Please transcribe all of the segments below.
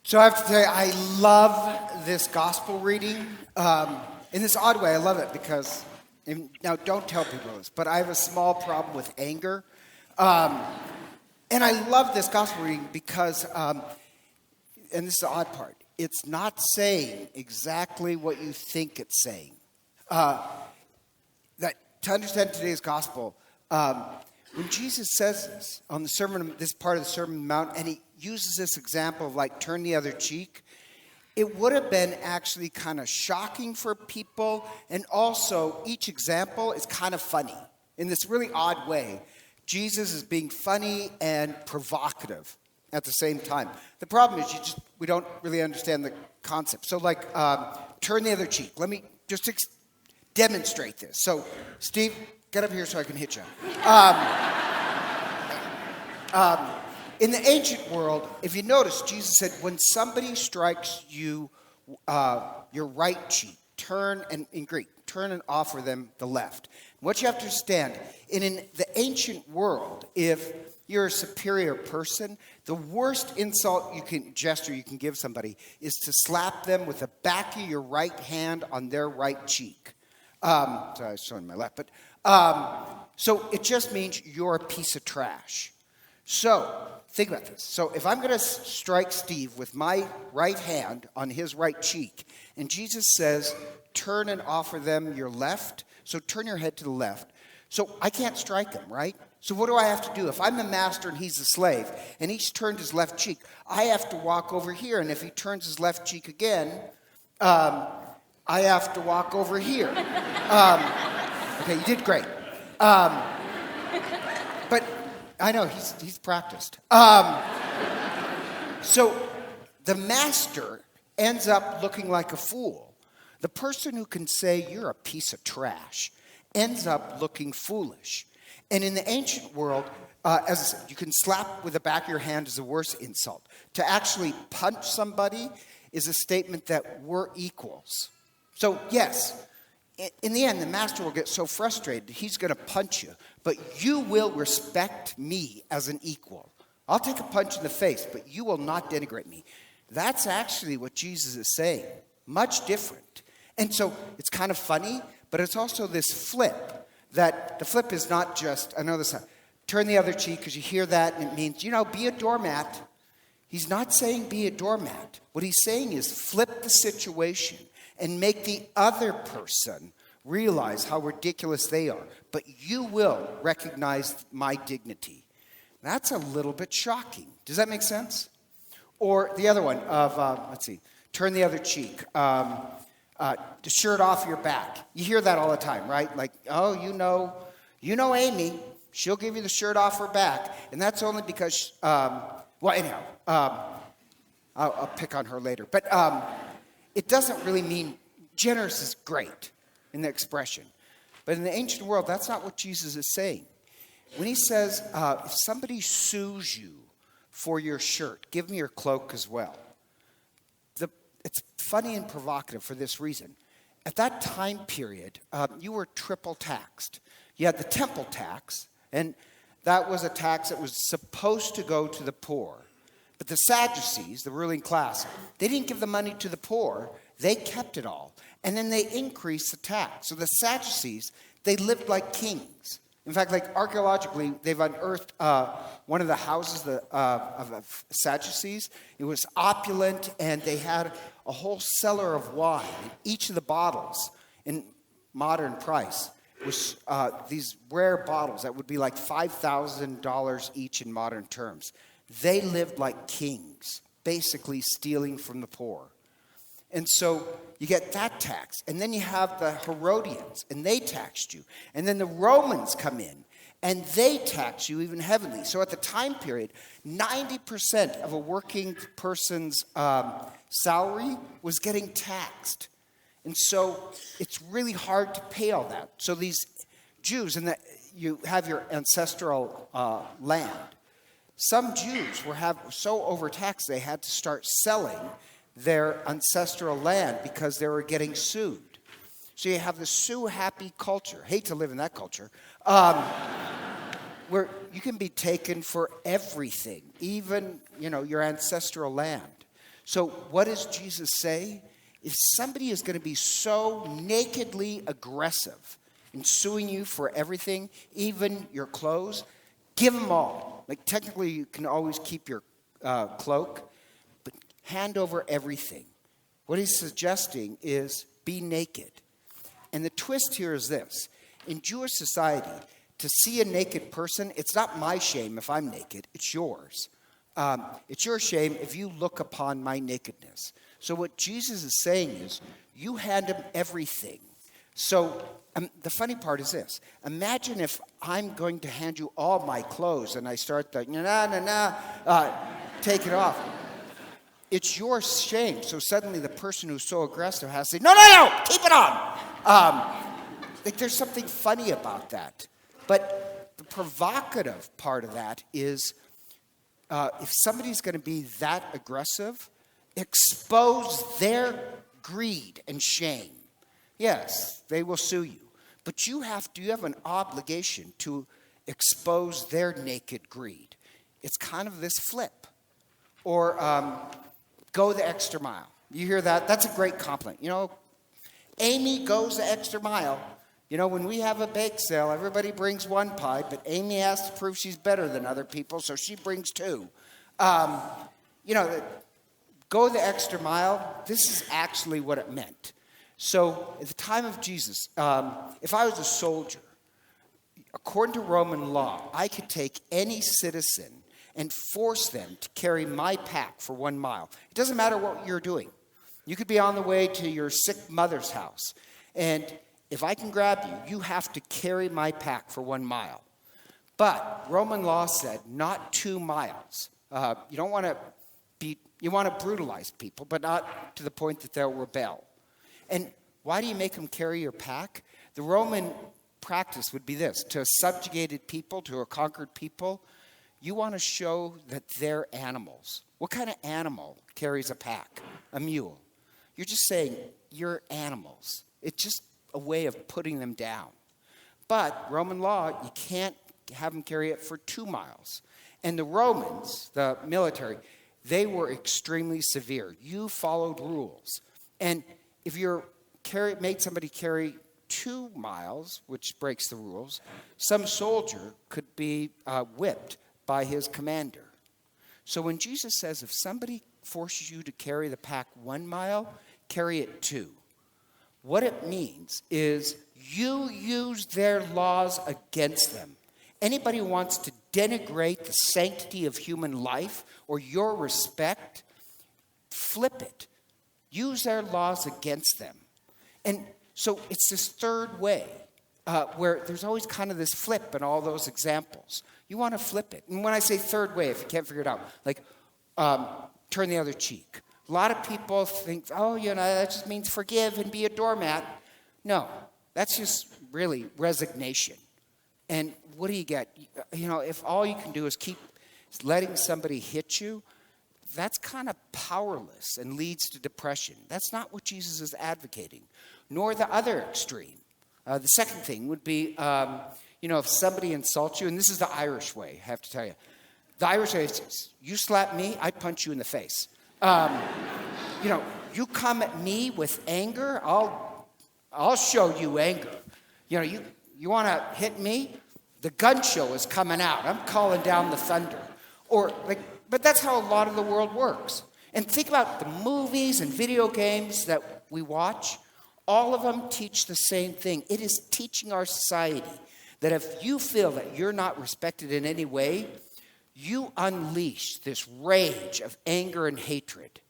So I have to tell you, I love this gospel reading. In this odd way, I love it because, and now don't tell people this, but I have a small problem with anger. And I love this gospel reading because, and this is the odd part, it's not saying exactly what you think it's saying. That to understand today's gospel, when Jesus says this on the sermon, this part of the Sermon on the Mount, and he uses this example of like turn the other cheek, it would have been actually kind of shocking for people, and also each example is kind of funny in this really odd way. Jesus is being funny and provocative at the same time. The problem is we don't really understand the concept. So like turn the other cheek. Let me just demonstrate this. So Steve, get up here so I can hit you. In the ancient world, if you notice, Jesus said, when somebody strikes you, your right cheek, turn, and in Greek, turn and offer them the left. What you have to understand, in the ancient world, if you're a superior person, the worst gesture you can give somebody is to slap them with the back of your right hand on their right cheek. Sorry, I was showing my left, but so it just means you're a piece of trash. So think about this. So if I'm going to strike Steve with my right hand on his right cheek, and Jesus says, turn and offer them your left, so turn your head to the left. So I can't strike him, right? So what do I have to do? If I'm the master and he's the slave, and he's turned his left cheek, I have to walk over here. And if he turns his left cheek again, I have to walk over here. Okay, you did great. But I know, he's practiced. So the master ends up looking like a fool. The person who can say you're a piece of trash ends up looking foolish. And in the ancient world, as I said, you can slap with the back of your hand is the worst insult. To actually punch somebody is a statement that we're equals. So yes, in the end, the master will get so frustrated, he's going to punch you. But you will respect me as an equal. I'll take a punch in the face, but you will not denigrate me. That's actually what Jesus is saying. Much different. And so it's kind of funny, but it's also this flip. That the flip is not just, I know this, turn the other cheek, because you hear that and it means, be a doormat. He's not saying be a doormat. What he's saying is flip the situation and make the other person realize how ridiculous they are. But you will recognize my dignity. That's a little bit shocking. Does that make sense? Or the other one of, turn the other cheek. The shirt off your back. You hear that all the time, right? Like, oh, you know Amy. She'll give you the shirt off her back. And that's only because, I'll pick on her later. But it doesn't really mean generous is great in the expression. But in the ancient world, that's not what Jesus is saying. When he says, if somebody sues you for your shirt, give me your cloak as well. It's funny and provocative for this reason. At that time period, you were triple taxed. You had the temple tax, and that was a tax that was supposed to go to the poor. But the Sadducees, the ruling class, they didn't give the money to the poor. They kept it all. And then they increased the tax. So the Sadducees, they lived like kings. In fact, like archaeologically, they've unearthed one of the houses of the Sadducees. It was opulent, and they had a whole cellar of wine. And each of the bottles, in modern price, was these rare bottles that would be like $5,000 each in modern terms. They lived like kings, basically stealing from the poor. And so you get that tax. And then you have the Herodians, and they taxed you. And then the Romans come in, and they tax you even heavily. So at the time period, 90% of a working person's salary was getting taxed. And so it's really hard to pay all that. So these Jews, and you have your ancestral land. Some Jews were so overtaxed they had to start selling their ancestral land because they were getting sued. So you have the sue-happy culture. Hate to live in that culture. Where you can be taken for everything, even, your ancestral land. So what does Jesus say? If somebody is going to be so nakedly aggressive in suing you for everything, even your clothes, give them all. Like technically you can always keep your cloak, but hand over everything. What he's suggesting is be naked. And the twist here is this. In Jewish society, to see a naked person, it's not my shame if I'm naked, it's yours. It's your shame if you look upon my nakedness. So what Jesus is saying is, you hand him everything. So the funny part is this. Imagine if I'm going to hand you all my clothes and I start the, take it off. It's your shame. So suddenly the person who's so aggressive has to say, no, keep it on. Like there's something funny about that. But the provocative part of that is, if somebody's going to be that aggressive, expose their greed and shame. Yes, they will sue you. But you have an obligation to expose their naked greed. It's kind of this flip. Or go the extra mile. You hear that? That's a great compliment. Amy goes the extra mile. When we have a bake sale, everybody brings one pie, but Amy has to prove she's better than other people, so she brings two. Go the extra mile, this is actually what it meant. So at the time of Jesus, if I was a soldier, according to Roman law, I could take any citizen and force them to carry my pack for 1 mile. It doesn't matter what you're doing. You could be on the way to your sick mother's house, and if I can grab you, you have to carry my pack for 1 mile. But Roman law said not 2 miles. You don't want to you want to brutalize people, but not to the point that they'll rebel. And why do you make them carry your pack? The Roman practice would be this. To a subjugated people, to a conquered people, you want to show that they're animals. What kind of animal carries a pack? A mule. You're just saying, you're animals. It's just a way of putting them down. But Roman law, you can't have them carry it for 2 miles. And the Romans, the military, they were extremely severe. You followed rules. And if you made somebody carry 2 miles, which breaks the rules, some soldier could be whipped by his commander. So when Jesus says, if somebody forces you to carry the pack 1 mile, carry it 2. What it means is you use their laws against them. Anybody who wants to denigrate the sanctity of human life or your respect, flip it. Use their laws against them. And so it's this third way where there's always kind of this flip in all those examples. You want to flip it. And when I say third way, if you can't figure it out, like turn the other cheek. A lot of people think, that just means forgive and be a doormat. No, that's just really resignation. And what do you get? If all you can do is keep letting somebody hit you, that's kind of powerless and leads to depression. That's not what Jesus is advocating, nor the other extreme. The second thing would be, if somebody insults you, and this is the Irish way, I have to tell you. The Irish way is, you slap me, I punch you in the face. You come at me with anger, I'll show you anger. You want to hit me? The gun show is coming out. I'm calling down the thunder. But that's how a lot of the world works. And think about the movies and video games that we watch. All of them teach the same thing. It is teaching our society that if you feel that you're not respected in any way, you unleash this rage of anger and hatred.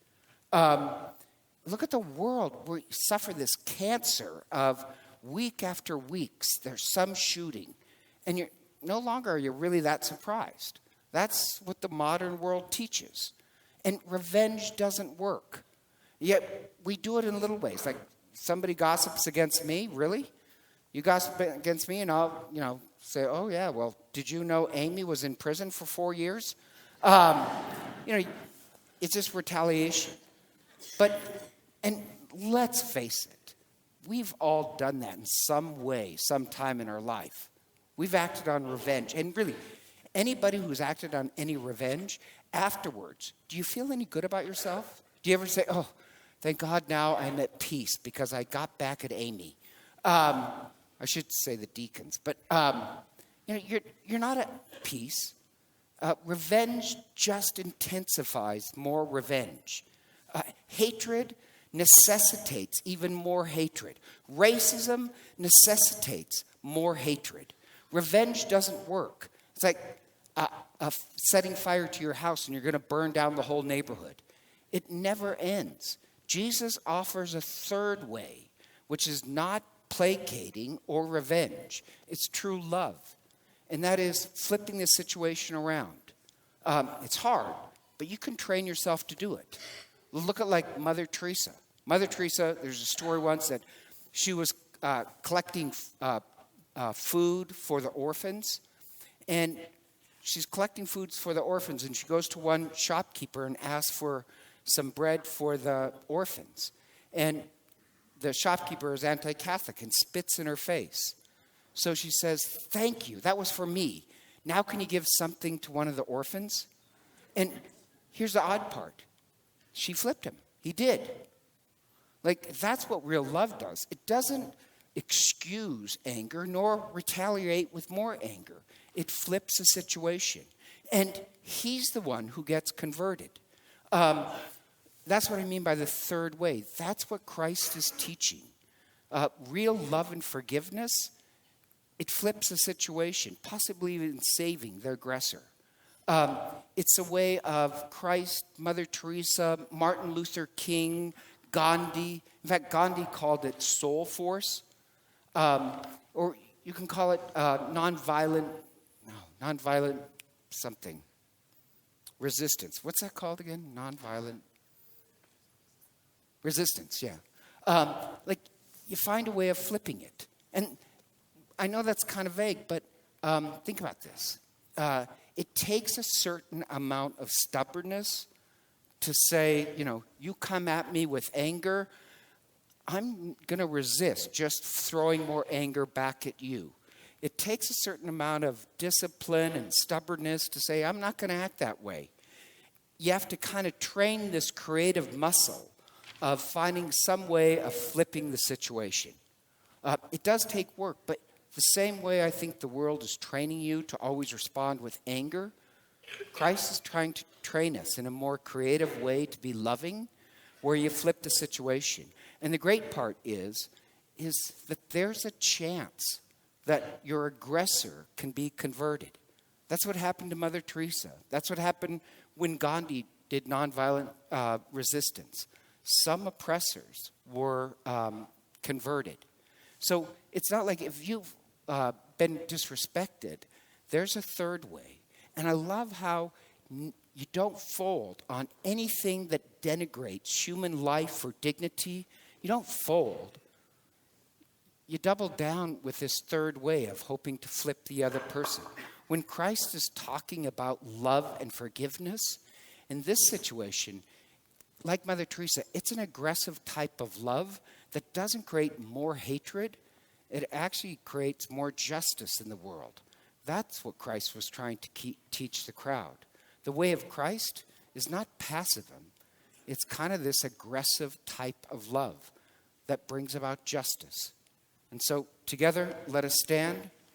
Look at the world. We suffer this cancer of week after week, there's some shooting. And you're no longer are you really that surprised. That's what the modern world teaches. And revenge doesn't work. Yet we do it in little ways. Like somebody gossips against me, really? You gossip against me and I'll, say, oh yeah, well, did you know Amy was in prison for 4 years? It's just retaliation. And let's face it, we've all done that in some way, sometime in our life. We've acted on revenge. And really, anybody who's acted on any revenge, afterwards, do you feel any good about yourself? Do you ever say, oh, thank God now I'm at peace because I got back at Amy? I should say the deacons, but you're not at peace. Revenge just intensifies more revenge. Hatred necessitates even more hatred. Racism necessitates more hatred. Revenge doesn't work. It's like setting fire to your house and you're going to burn down the whole neighborhood. It never ends. Jesus offers a third way, which is not placating or revenge. It's true love. And that is flipping the situation around. It's hard, but you can train yourself to do it. Look at like Mother Teresa. Mother Teresa, there's a story once that she was collecting food for the orphans. And she's collecting foods for the orphans. And she goes to one shopkeeper and asks for some bread for the orphans. And the shopkeeper is anti-Catholic and spits in her face. So she says, thank you. That was for me. Now can you give something to one of the orphans? And here's the odd part. She flipped him. He did. Like, that's what real love does. It doesn't excuse anger nor retaliate with more anger. It flips a situation. And he's the one who gets converted. That's what I mean by the third way. That's what Christ is teaching. Real love and forgiveness, it flips a situation, possibly even saving the aggressor. It's a way of Christ, Mother Teresa, Martin Luther King, Gandhi. In fact, Gandhi called it soul force. Or you can call it nonviolent something. Resistance. What's that called again? Nonviolent resistance, yeah. Like, you find a way of flipping it. And I know that's kind of vague, but think about this. It takes a certain amount of stubbornness to say, you come at me with anger, I'm going to resist just throwing more anger back at you. It takes a certain amount of discipline and stubbornness to say, I'm not going to act that way. You have to kind of train this creative muscle of finding some way of flipping the situation. It does take work, but the same way I think the world is training you to always respond with anger, Christ is trying to train us in a more creative way to be loving, where you flip the situation. And the great part is that there's a chance that your aggressor can be converted. That's what happened to Mother Teresa. That's what happened when Gandhi did nonviolent resistance. Some oppressors were converted. So it's not like if you've been disrespected, there's a third way. And I love how you don't fold on anything that denigrates human life or dignity. You don't fold. You double down with this third way of hoping to flip the other person. When Christ is talking about love and forgiveness, in this situation, like Mother Teresa, it's an aggressive type of love that doesn't create more hatred. It actually creates more justice in the world. That's what Christ was trying to teach the crowd. The way of Christ is not pacifism. It's kind of this aggressive type of love that brings about justice. And so together, let us stand.